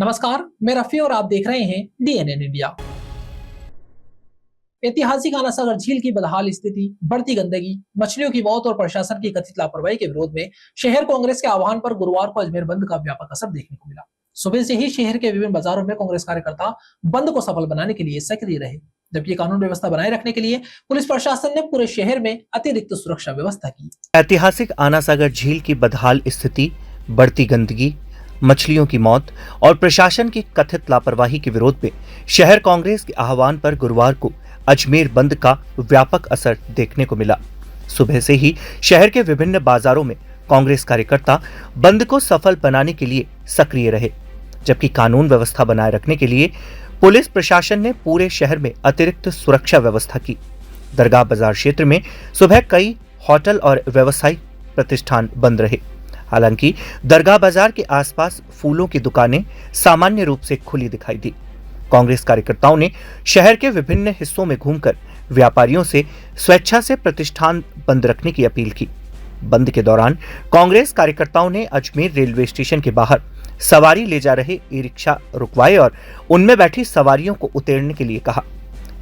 नमस्कार, मैं रफी और आप देख रहे हैं डीएनएन इंडिया। ऐतिहासिक आना सागर झील की बदहाल स्थिति, बढ़ती गंदगी, मछलियों की मौत और प्रशासन की कथित लापरवाही के विरोध में शहर कांग्रेस के आह्वान पर गुरुवार को अजमेर बंद का व्यापक असर देखने को मिला। सुबह से ही शहर के विभिन्न बाजारों में कांग्रेस कार्यकर्ता बंद को सफल बनाने के लिए सक्रिय रहे, जबकि कानून व्यवस्था बनाए रखने के लिए पुलिस प्रशासन ने पूरे शहर में अतिरिक्त सुरक्षा व्यवस्था की। ऐतिहासिक आना सागर झील की बदहाल स्थिति, बढ़ती गंदगी, मछलियों की मौत और प्रशासन की कथित लापरवाही के विरोध में शहर कांग्रेस के आह्वान पर गुरुवार को अजमेर बंद का व्यापक असर देखने को मिला। सुबह से ही शहर के विभिन्न बाजारों में कांग्रेस कार्यकर्ता बंद को सफल बनाने के लिए सक्रिय रहे, जबकि कानून व्यवस्था बनाए रखने के लिए पुलिस प्रशासन ने पूरे शहर में अतिरिक्त सुरक्षा व्यवस्था की। दरगाह बाजार क्षेत्र में सुबह कई होटल और व्यावसायिक प्रतिष्ठान बंद रहे। हालांकि दरगाह बाजार के आसपास फूलों की दुकानें सामान्य रूप से खुली दिखाई दी। कांग्रेस कार्यकर्ताओं ने शहर के विभिन्न हिस्सों में घूमकर व्यापारियों से स्वेच्छा से प्रतिष्ठान बंद रखने की अपील की। बंद के दौरान कांग्रेस कार्यकर्ताओं ने अजमेर रेलवे स्टेशन के बाहर सवारी ले जा रहे ई रिक्शा रुकवाए और उनमें बैठी सवारियों को उतरने के लिए कहा।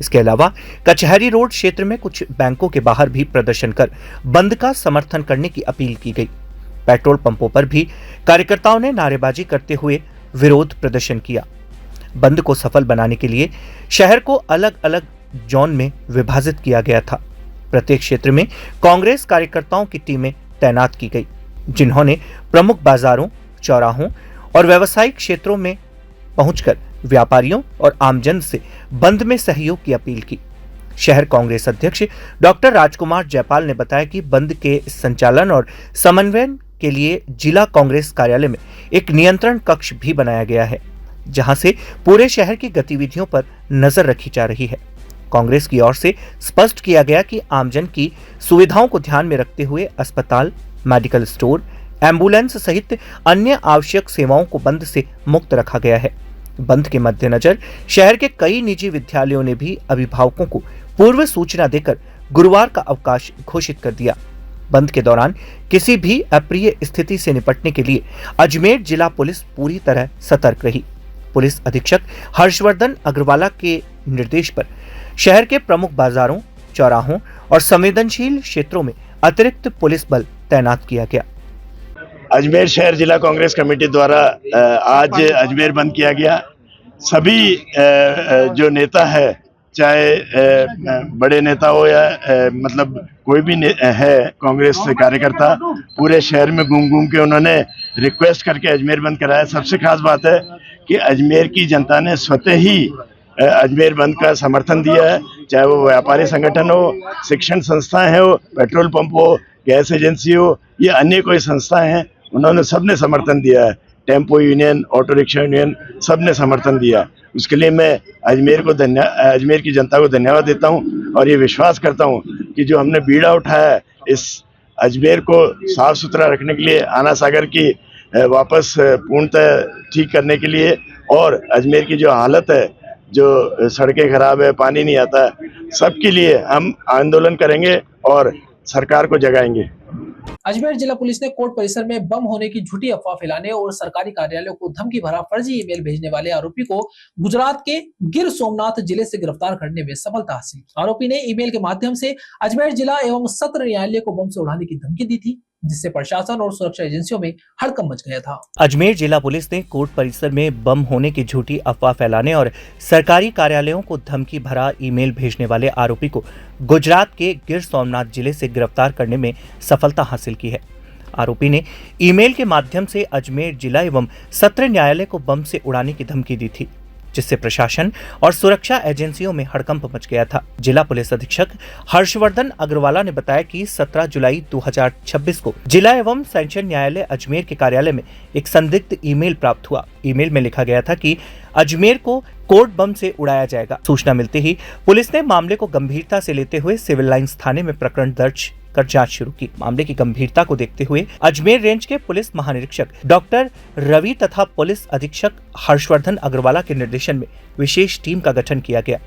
इसके अलावा कचहरी रोड क्षेत्र में कुछ बैंकों के बाहर भी प्रदर्शन कर बंद का समर्थन करने की अपील की गई। पेट्रोल पंपों पर भी कार्यकर्ताओं ने नारेबाजी करते हुए विरोध प्रदर्शन किया। बंद को सफल बनाने के लिए शहर को अलग अलग जोन में विभाजित किया गया था। प्रत्येक क्षेत्र में कांग्रेस कार्यकर्ताओं की टीमें तैनात की गई, जिन्होंने प्रमुख बाजारों, चौराहों और व्यावसायिक क्षेत्रों में पहुंचकर व्यापारियों और आमजन से बंद में सहयोग की अपील की। शहर कांग्रेस अध्यक्ष डॉक्टर राजकुमार जयपाल ने बताया कि बंद के संचालन और समन्वयन के लिए जिला कांग्रेस कार्यालय में एक नियंत्रण कक्ष भी बनाया गया है, जहां से पूरे शहर की गतिविधियों पर नजर रखी जा रही है। कांग्रेस की ओर से स्पष्ट किया गया कि आमजन की सुविधाओं को ध्यान में रखते हुए अस्पताल, मेडिकल स्टोर, एम्बुलेंस सहित अन्य आवश्यक सेवाओं को बंद से मुक्त रखा गया है। बंद के मद्देनजर शहर के कई निजी विद्यालयों ने भी अभिभावकों को पूर्व सूचना देकर गुरुवार का अवकाश घोषित कर दिया। बंद के दौरान किसी भी अप्रिय स्थिति से निपटने के लिए अजमेर जिला पुलिस पूरी तरह सतर्क रही। पुलिस अधीक्षक हर्षवर्धन अग्रवाला के निर्देश पर शहर के प्रमुख बाजारों, चौराहों और संवेदनशील क्षेत्रों में अतिरिक्त पुलिस बल तैनात किया गया। अजमेर शहर जिला कांग्रेस कमेटी द्वारा आज अजमेर बंद किया गया। सभी जो नेता है, चाहे बड़े नेता हो या मतलब कोई भी है कांग्रेस कार्यकर्ता, पूरे शहर में घूम घूम के उन्होंने रिक्वेस्ट करके अजमेर बंद कराया। सबसे खास बात है कि अजमेर की जनता ने स्वतः ही अजमेर बंद का समर्थन दिया है, चाहे वो व्यापारी संगठन हो, शिक्षण संस्थाएं हो, पेट्रोल पंप हो, गैस एजेंसी हो, ये अन्य कोई संस्थाएं हैं, उन्होंने सबने समर्थन दिया है। Tempo union, auto rickshaw union, सबने समर्थन दिया। उसके लिए मैं अजमेर की जनता को धन्यवाद देता हूं और ये विश्वास करता हूं कि जो हमने बीड़ा उठाया है इस अजमेर को साफ सुथरा रखने के लिए, आना सागर की वापस पूर्णतः ठीक करने के लिए, और अजमेर की जो हालत है, जो सड़कें खराब है, पानी नहीं आता, सबके लिए हम आंदोलन करेंगे और सरकार को जगाएंगे। अजमेर जिला पुलिस ने कोर्ट परिसर में बम होने की झूठी अफवाह फैलाने और सरकारी कार्यालयों को धमकी भरा फर्जी ईमेल भेजने वाले आरोपी को गुजरात के गिर सोमनाथ जिले से गिरफ्तार करने में सफलता हासिल। आरोपी ने ईमेल के माध्यम से अजमेर जिला एवं सत्र न्यायालय को बम से उड़ाने की धमकी दी थी, जिससे प्रशासन और सुरक्षा एजेंसियों में हड़कंप मच गया था। अजमेर जिला पुलिस ने कोर्ट परिसर में बम होने की झूठी अफवाह फैलाने और सरकारी कार्यालयों को धमकी भरा ईमेल भेजने वाले आरोपी को गुजरात के गिर सोमनाथ जिले से गिरफ्तार करने में सफलता हासिल की है। आरोपी ने ईमेल के माध्यम से अजमेर जिला एवं सत्र न्यायालय को बम से उड़ाने की धमकी दी थी, जिससे प्रशासन और सुरक्षा एजेंसियों में हड़कंप मच गया था। जिला पुलिस अधीक्षक हर्षवर्धन अग्रवाला ने बताया कि 17 जुलाई 2026 को जिला एवं सेशन न्यायालय अजमेर के कार्यालय में एक संदिग्ध ईमेल प्राप्त हुआ। ईमेल में लिखा गया था कि अजमेर को कोर्ट बम से उड़ाया जाएगा। सूचना मिलते ही पुलिस ने मामले को गंभीरता से लेते हुए सिविल लाइंस थाने में प्रकरण दर्ज कर जांच शुरू की। मामले की गंभीरता को देखते हुए अजमेर रेंज के पुलिस महानिरीक्षक डॉक्टर रवि तथा पुलिस अधीक्षक हर्षवर्धन अग्रवाला के निर्देशन में विशेष टीम का गठन किया गया।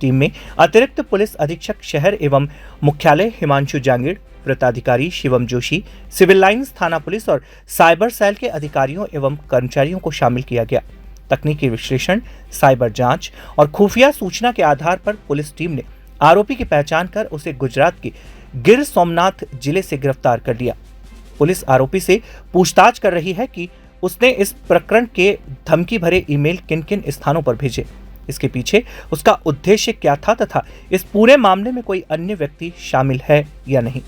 टीम में अतिरिक्त पुलिस अधीक्षक शहर एवं मुख्यालय हिमांशु जांगिड़, वृत्ताधिकारी शिवम जोशी, सिविल लाइंस थाना पुलिस और साइबर सेल के अधिकारियों एवं कर्मचारियों को शामिल किया गया। तकनीकी विश्लेषण, साइबर जांच और खुफिया सूचना के आधार पर पुलिस टीम ने आरोपी की पहचान कर उसे गुजरात के गिर सोमनाथ जिले से गिरफ्तार कर लिया। पुलिस आरोपी से पूछताछ कर रही है कि उसने इस प्रकरण के धमकी भरे ईमेल किन किन स्थानों पर भेजे, इसके पीछे उसका उद्देश्य क्या था तथा इस पूरे मामले में कोई अन्य व्यक्ति शामिल है या नहीं।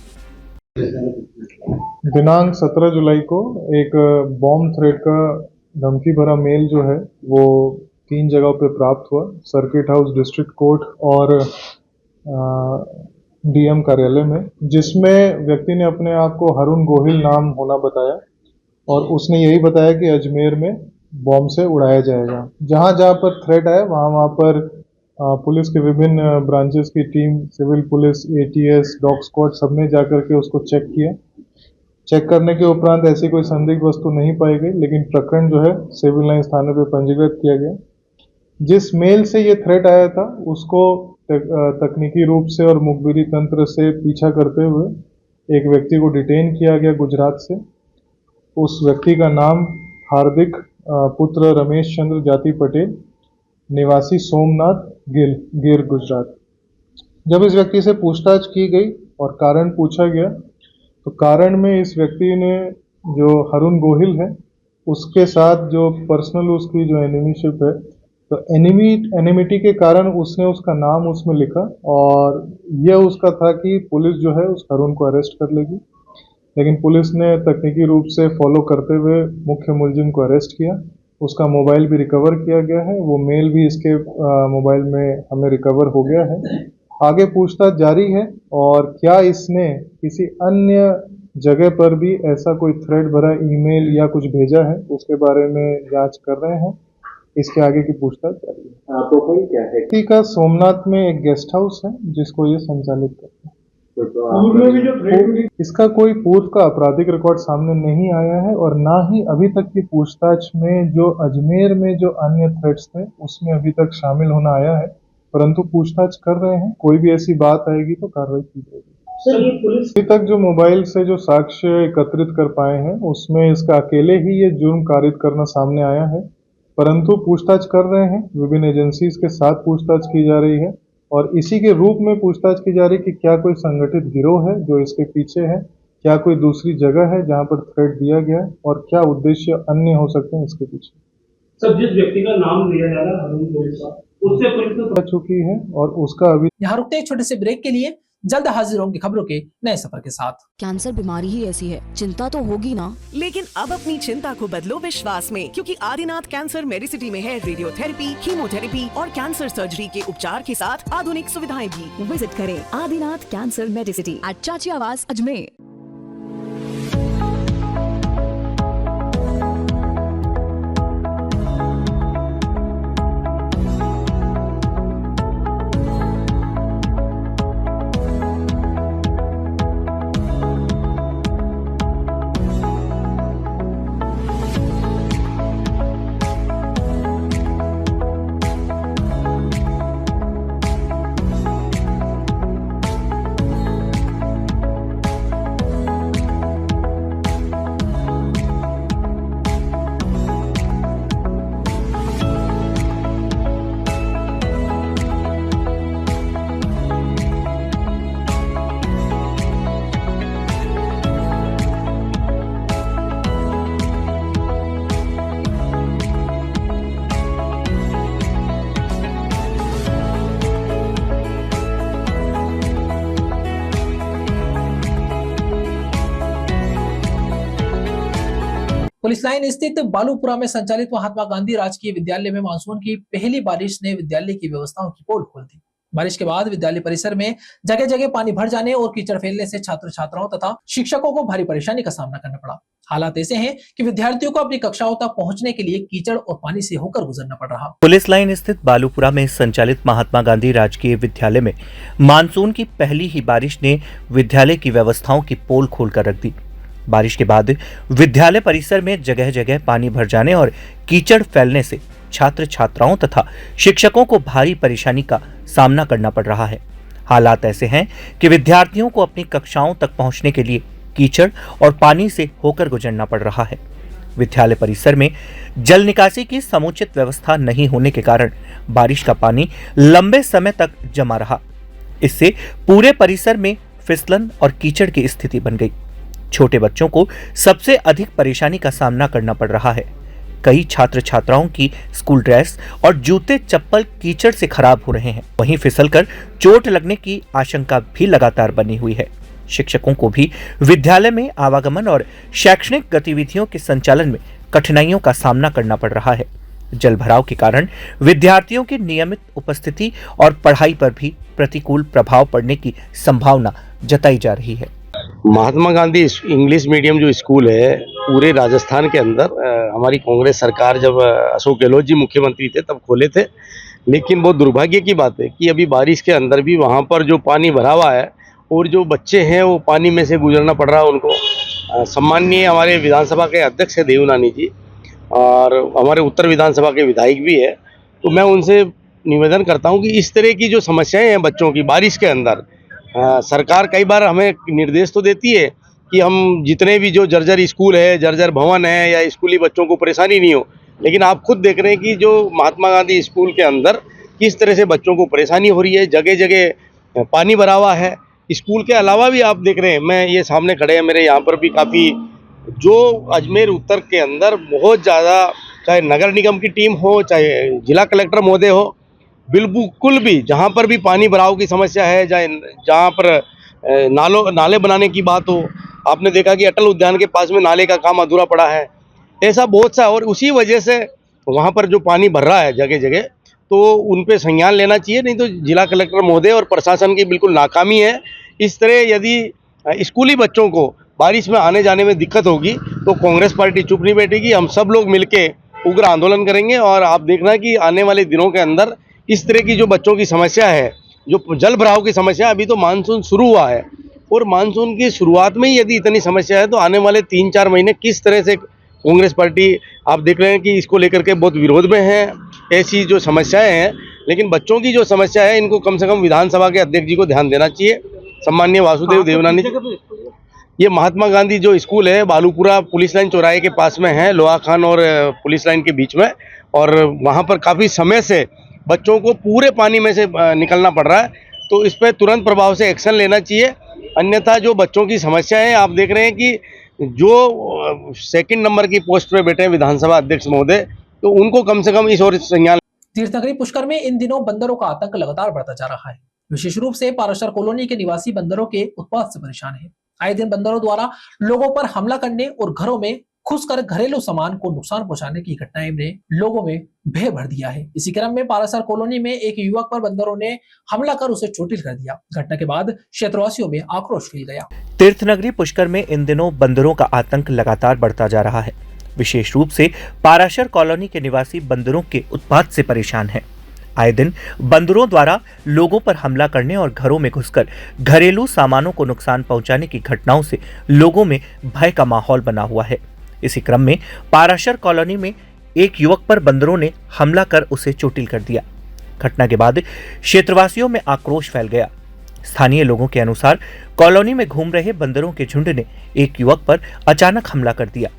दिनांक 17 जुलाई को एक बॉम्ब थ्रेट का धमकी भरा मेल जो है वो 3 जगहों पे प्राप्त हुआ, सर्किट हाउस, डिस्ट्रिक्ट कोर्ट और डीएम कार्यालय में, जिसमें व्यक्ति ने अपने आप को हरुण गोहिल नाम होना बताया और उसने यही बताया कि अजमेर में बॉम्ब से उड़ाया जाएगा। जहां जहां पर थ्रेट आया वहां पर पुलिस के विभिन्न ब्रांचेस की team, civil police, ATS, dog squad सबने जाकर के उसको चेक किया। चेक करने के उपरांत ऐसी कोई संदिग्ध वस्तु नहीं पाई गई, लेकिन प्रकरण जो है सिविल लाइंस थाने पे पंजीकृत किया गया। जिस मेल से ये थ्रेट आया था उसको तकनीकी रूप से और मुखबिरी तंत्र से पीछा करते हुए एक व्यक्ति को डिटेन किया गया गुजरात से। उस व्यक्ति का नाम हार्दिक पुत्र रमेश चंद्र जाति पटेल, निवासी सोमनाथ गिर गुजरात। जब इस व्यक्ति से पूछताछ की गई और कारण पूछा गया तो कारण में इस व्यक्ति ने, जो हरुण गोहिल है, उसके साथ जो पर्सनल उसकी जो एनिमीशिप है, तो एनिमिटी के कारण उसने उसका नाम उसमें लिखा और यह उसका था कि पुलिस जो है उस हरुण को अरेस्ट कर लेगी। लेकिन पुलिस ने तकनीकी रूप से फॉलो करते हुए मुख्य मुलजिम को अरेस्ट किया। उसका मोबाइल भी रिकवर किया गया है, वो मेल भी इसके मोबाइल में हमें रिकवर हो गया है। आगे पूछताछ जारी है और क्या इसने किसी अन्य जगह पर भी ऐसा कोई थ्रेड भरा ईमेल या कुछ भेजा है, उसके बारे में जांच कर रहे हैं। इसके आगे की पूछताछ जारी है। तो कोई क्या है व्यक्ति का सोमनाथ में एक गेस्ट हाउस है जिसको ये संचालित करता है। इसका कोई पूर्व का आपराधिक रिकॉर्ड सामने नहीं आया है और ना ही अभी तक की पूछताछ में जो अजमेर में जो अन्य थ्रेट्स थे उसमें अभी तक शामिल होना आया है, परंतु पूछताछ कर रहे हैं। कोई भी ऐसी बात आएगी तो कार्रवाई की जाएगी। अभी तक जो मोबाइल से जो साक्ष्य एकत्रित कर पाए हैं उसमें इसका अकेले ही ये जुर्म कारित करना सामने आया है, परंतु पूछताछ कर रहे हैं। विभिन्न एजेंसीज के साथ पूछताछ की जा रही है और इसी के रूप में पूछताछ की जा रही है कि क्या कोई संगठित गिरोह है जो इसके पीछे है, क्या कोई दूसरी जगह है जहां पर थ्रेट दिया गया है और क्या उद्देश्य अन्य हो सकते हैं इसके पीछे। सर, जिस व्यक्ति का नाम लिया जा रहा है हरुण गोहिल का, उससे पुलिस चुकी है और उसका अभी यहाँ रुकते एक छोटे से ब्रेक के लिए, जल्द हाजिर होंगे खबरों के नए सफर के साथ। कैंसर बीमारी ही ऐसी है, चिंता तो होगी ना। लेकिन अब अपनी चिंता को बदलो विश्वास में, क्योंकि आदिनाथ कैंसर मेडिसिटी में है रेडियोथेरेपी, कीमोथेरेपी और कैंसर सर्जरी के उपचार के साथ आधुनिक सुविधाएं भी। विजिट करें आदिनाथ कैंसर मेडिसिटी एट चाची आवास अजमेर। पुलिस लाइन स्थित बालूपुरा में संचालित महात्मा गांधी राजकीय विद्यालय में मानसून की पहली बारिश ने विद्यालय की व्यवस्थाओं की पोल खोल दी। बारिश के बाद विद्यालय परिसर में जगह जगह पानी भर जाने और कीचड़ फैलने से छात्र छात्राओं तथा शिक्षकों को भारी परेशानी का सामना करना पड़ा। हालात ऐसे हैं कि विद्यार्थियों को अपनी कक्षाओं तक पहुंचने के लिए कीचड़ और पानी से होकर गुजरना पड़ रहा। पुलिस लाइन स्थित बालूपुरा में संचालित महात्मा गांधी राजकीय विद्यालय में मानसून की पहली ही बारिश ने विद्यालय की व्यवस्थाओं की पोल खोलकर रख दी। बारिश के बाद विद्यालय परिसर में जगह जगह पानी भर जाने और कीचड़ फैलने से छात्र छात्राओं तथा शिक्षकों को भारी परेशानी का सामना करना पड़ रहा है। हालात ऐसे हैं कि विद्यार्थियों को अपनी कक्षाओं तक पहुंचने के लिए कीचड़ और पानी से होकर गुजरना पड़ रहा है। विद्यालय परिसर में जल निकासी की समुचित व्यवस्था नहीं होने के कारण बारिश का पानी लंबे समय तक जमा रहा। इससे पूरे परिसर में फिसलन और कीचड़ की स्थिति बन गई। छोटे बच्चों को सबसे अधिक परेशानी का सामना करना पड़ रहा है। कई छात्र छात्राओं की स्कूल ड्रेस और जूते चप्पल कीचड़ से खराब हो रहे हैं। वहीं फिसलकर चोट लगने की आशंका भी लगातार बनी हुई है। शिक्षकों को भी विद्यालय में आवागमन और शैक्षणिक गतिविधियों के संचालन में कठिनाइयों का सामना करना पड़ रहा है। जल भराव के कारण विद्यार्थियों की नियमित उपस्थिति और पढ़ाई पर भी प्रतिकूल प्रभाव पड़ने की संभावना जताई जा रही है। महात्मा गांधी इंग्लिश मीडियम जो स्कूल है पूरे राजस्थान के अंदर हमारी कांग्रेस सरकार जब अशोक गहलोत जी मुख्यमंत्री थे तब खोले थे, लेकिन बहुत दुर्भाग्य की बात है कि अभी बारिश के अंदर भी वहाँ पर जो पानी भरा हुआ है और जो बच्चे हैं वो पानी में से गुजरना पड़ रहा है उनको। सम्माननीय हमारे विधानसभा के अध्यक्ष है देवनानी जी और हमारे उत्तर विधानसभा के विधायक भी है, तो मैं उनसे निवेदन करता हूँ कि इस तरह की जो समस्याएं हैं बच्चों की बारिश के अंदर, सरकार कई बार हमें निर्देश तो देती है कि हम जितने भी जो जर्जर स्कूल है, जर्जर भवन है या स्कूली बच्चों को परेशानी नहीं हो, लेकिन आप खुद देख रहे हैं कि जो महात्मा गांधी स्कूल के अंदर किस तरह से बच्चों को परेशानी हो रही है। जगह जगह पानी भरा हुआ है। स्कूल के अलावा भी आप देख रहे हैं, मैं ये सामने खड़े हैं मेरे, यहाँ पर भी काफ़ी जो अजमेर उत्तर के अंदर बहुत ज़्यादा, चाहे नगर निगम की टीम हो चाहे जिला कलेक्टर महोदय हो, बिल्कुल भी जहाँ पर भी पानी भराव की समस्या है, जहाँ पर नाले बनाने की बात हो, आपने देखा कि अटल उद्यान के पास में नाले का काम अधूरा पड़ा है, ऐसा बहुत सा। और उसी वजह से वहाँ पर जो पानी भर रहा है जगह जगह, तो उन पे संज्ञान लेना चाहिए, नहीं तो जिला कलेक्टर महोदय और प्रशासन की बिल्कुल नाकामी है। इस तरह यदि स्कूली बच्चों को बारिश में आने जाने में दिक्कत होगी तो कांग्रेस पार्टी चुप नहीं बैठेगी। हम सब लोग मिलके उग्र आंदोलन करेंगे और आप देखना कि आने वाले दिनों के अंदर इस तरह की जो बच्चों की समस्या है, जो जल भराव की समस्या, अभी तो मानसून शुरू हुआ है और मानसून की शुरुआत में ही यदि इतनी समस्या है तो आने वाले 3-4 महीने किस तरह से कांग्रेस पार्टी, आप देख रहे हैं कि इसको लेकर के बहुत विरोध में है। ऐसी जो समस्याएं हैं, लेकिन बच्चों की जो समस्या है इनको कम से कम विधानसभा के अध्यक्ष जी को ध्यान देना चाहिए, सम्माननीय वासुदेव देवनानी जी। ये महात्मा गांधी जो स्कूल है बालूपुरा पुलिस लाइन चौराहे के पास में है, लोहा खान और पुलिस लाइन के बीच में, और वहाँ पर काफ़ी समय से बच्चों को पूरे पानी में से निकलना पड़ रहा है, तो इस पर तुरंत प्रभाव से एक्शन लेना चाहिए। अन्यथा जो बच्चों की समस्या है, आप देख रहे हैं कि जो सेकंड नंबर की पोस्ट पे बैठे हैं विधानसभा अध्यक्ष महोदय, तो उनको कम से कम इस ओर संज्ञान। तीर्थनगरी पुष्कर में इन दिनों बंदरों का आतंक लगातार बढ़ता जा रहा है। विशेष रूप से पाराशर कॉलोनी के निवासी बंदरों के उत्पात से परेशान है। आए दिन बंदरों द्वारा लोगों पर हमला करने और घरों में घुसकर घरेलू सामान को नुकसान पहुंचाने की घटनाएं ने लोगों में भय भर दिया है। इसी क्रम में पारासर कॉलोनी में एक युवक पर बंदरों ने हमला कर उसे चोटिल कर दिया। घटना के बाद क्षेत्रवासियों में आक्रोश फैल गया। तीर्थनगरी पुष्कर में इन दिनों बंदरों का आतंक लगातार बढ़ता जा रहा है। विशेष रूप से पाराशर कॉलोनी के निवासी बंदरों के उत्पात से परेशान हैं। आए दिन बंदरों द्वारा लोगों पर हमला करने और घरों में घुसकर घरेलू सामानों को नुकसान पहुंचाने की घटनाओं से लोगों में भय का माहौल बना हुआ है। इसी क्रम में पाराशर कॉलोनी में एक युवक पर बंदरों ने हमला कर उसे चोटिल कर दिया। घटना के बाद क्षेत्रवासियों में आक्रोश फैल गया। स्थानीय लोगों के अनुसार कॉलोनी में घूम रहे बंदरों के झुंड ने एक युवक पर अचानक हमला कर दिया।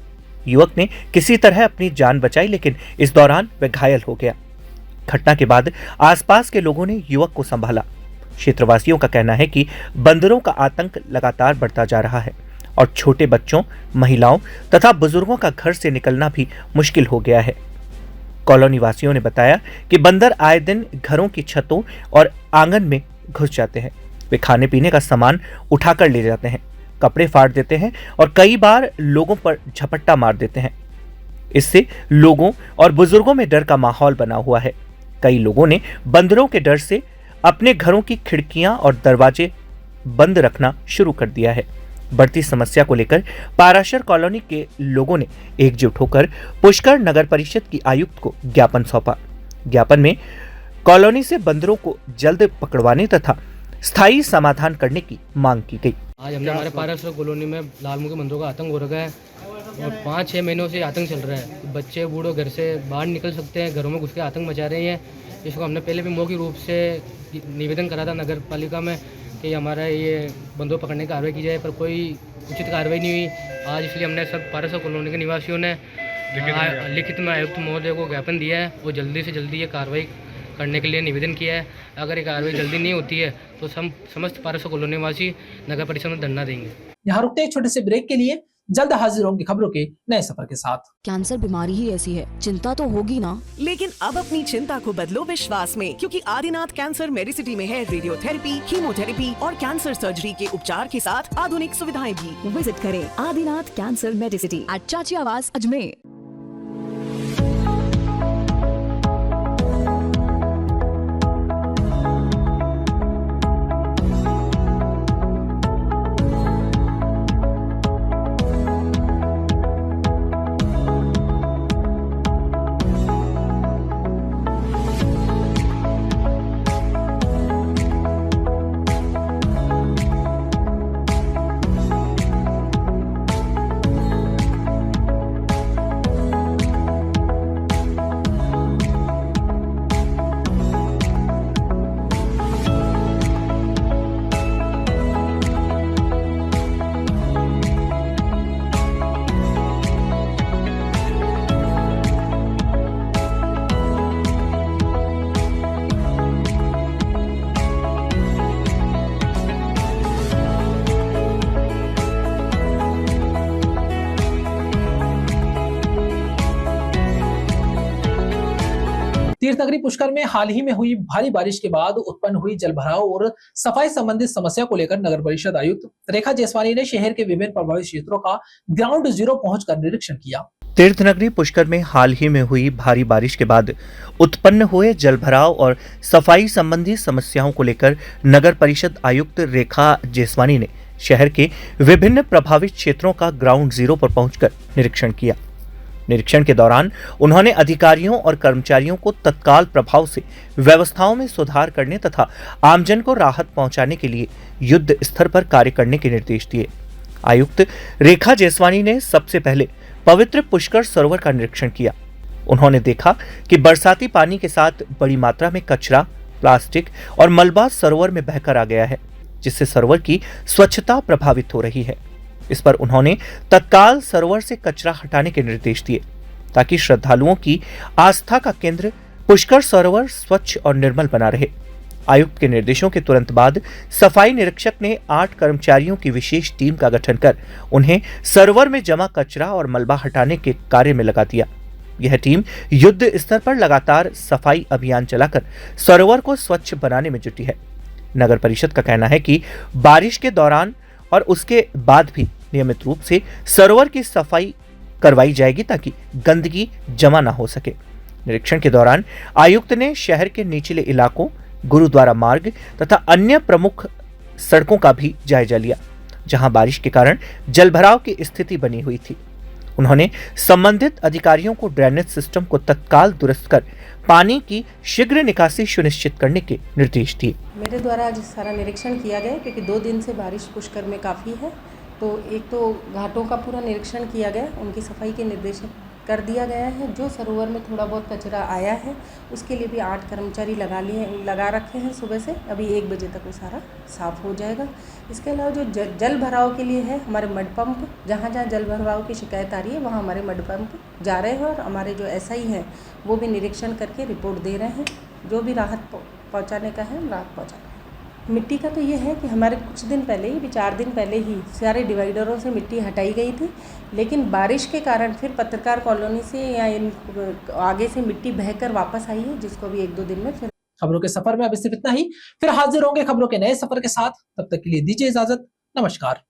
युवक ने किसी तरह अपनी जान बचाई, लेकिन इस दौरान वह घायल हो गया। घटना के बाद आसपास के लोगों ने युवक को संभाला। क्षेत्रवासियों का कहना है कि बंदरों का आतंक लगातार बढ़ता जा रहा है और छोटे बच्चों, महिलाओं तथा बुजुर्गों का घर से निकलना भी मुश्किल हो गया है। कॉलोनी वासियों ने बताया कि बंदर आए दिन घरों की छतों और आंगन में घुस जाते हैं। वे खाने पीने का सामान उठाकर ले जाते हैं, कपड़े फाड़ देते हैं और कई बार लोगों पर झपट्टा मार देते हैं। इससे लोगों और बुजुर्गों में डर का माहौल बना हुआ है। कई लोगों ने बंदरों के डर से अपने घरों की खिड़कियां और दरवाजे बंद रखना शुरू कर दिया है। बढ़ती समस्या को लेकर पाराशर कॉलोनी के लोगों ने एकजुट होकर पुष्कर नगर परिषद की आयुक्त को ज्ञापन सौंपा। ज्ञापन में कॉलोनी से बंदरों को जल्द पकड़वाने तथा स्थायी समाधान करने की मांग की गई। आज हमने हमारे पाराशर कॉलोनी में लालमुखी बंदरों का आतंक हो रखा है और 5-6 महीनों से आतंक चल रहा है। बच्चे बूढ़ों घर से बाहर निकल सकते हैं, घरों में घुस के आतंक मचा रहे हैं। इसको हमने पहले भी मौखिक रूप से निवेदन करा था नगर पालिका में कि हमारा ये बंदरों पकड़ने की कार्रवाई की जाए, पर कोई उचित कार्रवाई नहीं हुई। आज इसलिए हमने सब पाराशर कॉलोनी के निवासियों ने लिखित में आयुक्त महोदय को ज्ञापन दिया है, वो जल्दी से जल्दी ये कार्रवाई करने के लिए निवेदन किया है। अगर ये कार्रवाई जल्दी नहीं होती है तो समस्त 1200 कॉलोनी वासी नगर परिषद में धरना देंगे। यहाँ रुकते एक छोटे से ब्रेक के लिए, जल्द हाजिर होंगे खबरों के नए सफर के साथ। कैंसर बीमारी ही ऐसी है, चिंता तो होगी ना। लेकिन अब अपनी चिंता को बदलो विश्वास में, क्योंकि आदिनाथ कैंसर मेडिसिटी में है रेडियोथेरेपी, कीमोथेरेपी और कैंसर सर्जरी के उपचार के साथ आधुनिक सुविधाएं भी। विजिट करें आदिनाथ कैंसर मेडिसिटी एट चाची आवास अजमेर। तीर्थनगरी पुष्कर में हाल ही में हुई भारी बारिश के बाद उत्पन्न हुई जलभराव और सफाई संबंधित समस्या को लेकर नगर परिषद आयुक्त रेखा जैसवानी ने शहर के विभिन्न प्रभावित क्षेत्रों का ग्राउंड जीरो पहुंचकर निरीक्षण किया। तीर्थनगरी पुष्कर में हाल ही में हुई भारी बारिश के बाद उत्पन्न हुए जलभराव और सफाई संबंधी समस्याओं को लेकर नगर परिषद आयुक्त रेखा जैसवानी ने शहर के विभिन्न प्रभावित क्षेत्रों का ग्राउंड जीरो पर पहुंचकर निरीक्षण किया। निरीक्षण के दौरान उन्होंने अधिकारियों और कर्मचारियों को तत्काल प्रभाव से व्यवस्थाओं में सुधार करने तथा आमजन को राहत पहुंचाने के लिए युद्ध स्तर पर कार्य करने के निर्देश दिए। आयुक्त रेखा जैसवानी ने सबसे पहले पवित्र पुष्कर सरोवर का निरीक्षण किया। उन्होंने देखा कि बरसाती पानी के साथ बड़ी मात्रा में कचरा, प्लास्टिक और मलबा सरोवर में बहकर आ गया है, जिससे सरोवर की स्वच्छता प्रभावित हो रही है। इस पर उन्होंने तत्काल सरोवर से कचरा हटाने के निर्देश दिए ताकि श्रद्धालुओं की आस्था का केंद्र पुष्कर सरोवर स्वच्छ और निर्मल बना रहे। आयुक्त के निर्देशों के तुरंत बाद सफाई निरीक्षक ने 8 कर्मचारियों की विशेष टीम का गठन कर उन्हें सरोवर में जमा कचरा और मलबा हटाने के कार्य में लगा दिया। यह टीम युद्ध स्तर पर लगातार सफाई अभियान चलाकर सरोवर को स्वच्छ बनाने में जुटी है। नगर परिषद का कहना है कि बारिश के दौरान और उसके बाद भी नियमित रूप से सरोवर की सफाई करवाई जाएगी ताकि गंदगी जमा न हो सके। निरीक्षण के दौरान आयुक्त ने शहर के निचले इलाकों, गुरुद्वारा मार्ग तथा अन्य प्रमुख सड़कों का भी जायजा लिया, जहां बारिश के कारण जलभराव की स्थिति बनी हुई थी। उन्होंने संबंधित अधिकारियों को ड्रेनेज सिस्टम को तत्काल दुरुस्त कर पानी की शीघ्र निकासी सुनिश्चित करने के निर्देश दिए। मेरे द्वारा आज सारा निरीक्षण किया गया क्योंकि 2 दिन से बारिश पुष्कर में काफ़ी है, तो एक तो घाटों का पूरा निरीक्षण किया गया, उनकी सफाई के निर्देश कर दिया गया है। जो सरोवर में थोड़ा बहुत कचरा आया है उसके लिए भी 8 कर्मचारी लगा रखे हैं सुबह से, अभी 1 बजे तक वो सारा साफ़ हो जाएगा। इसके अलावा जो जल भराव के लिए है, हमारे मड पंप, जहाँ जहाँ जल भराव की शिकायत आ रही है वहाँ हमारे मड पंप जा रहे हैं और हमारे जो SI हैं वो भी निरीक्षण करके रिपोर्ट दे रहे हैं। जो भी राहत पहुँचाने का है हम राहत पहुँचा रहे हैं। मिट्टी का तो ये है कि हमारे कुछ दिन पहले ही, 4 दिन पहले ही सारे डिवाइडरों से मिट्टी हटाई गई थी, लेकिन बारिश के कारण फिर पत्रकार कॉलोनी से या आगे से मिट्टी बहकर वापस आई है, जिसको भी 1-2 दिन में फिर। खबरों के सफर में अब सिर्फ इतना ही, फिर हाजिर होंगे खबरों के नए सफर के साथ। तब तक के लिए दीजिए इजाजत। नमस्कार।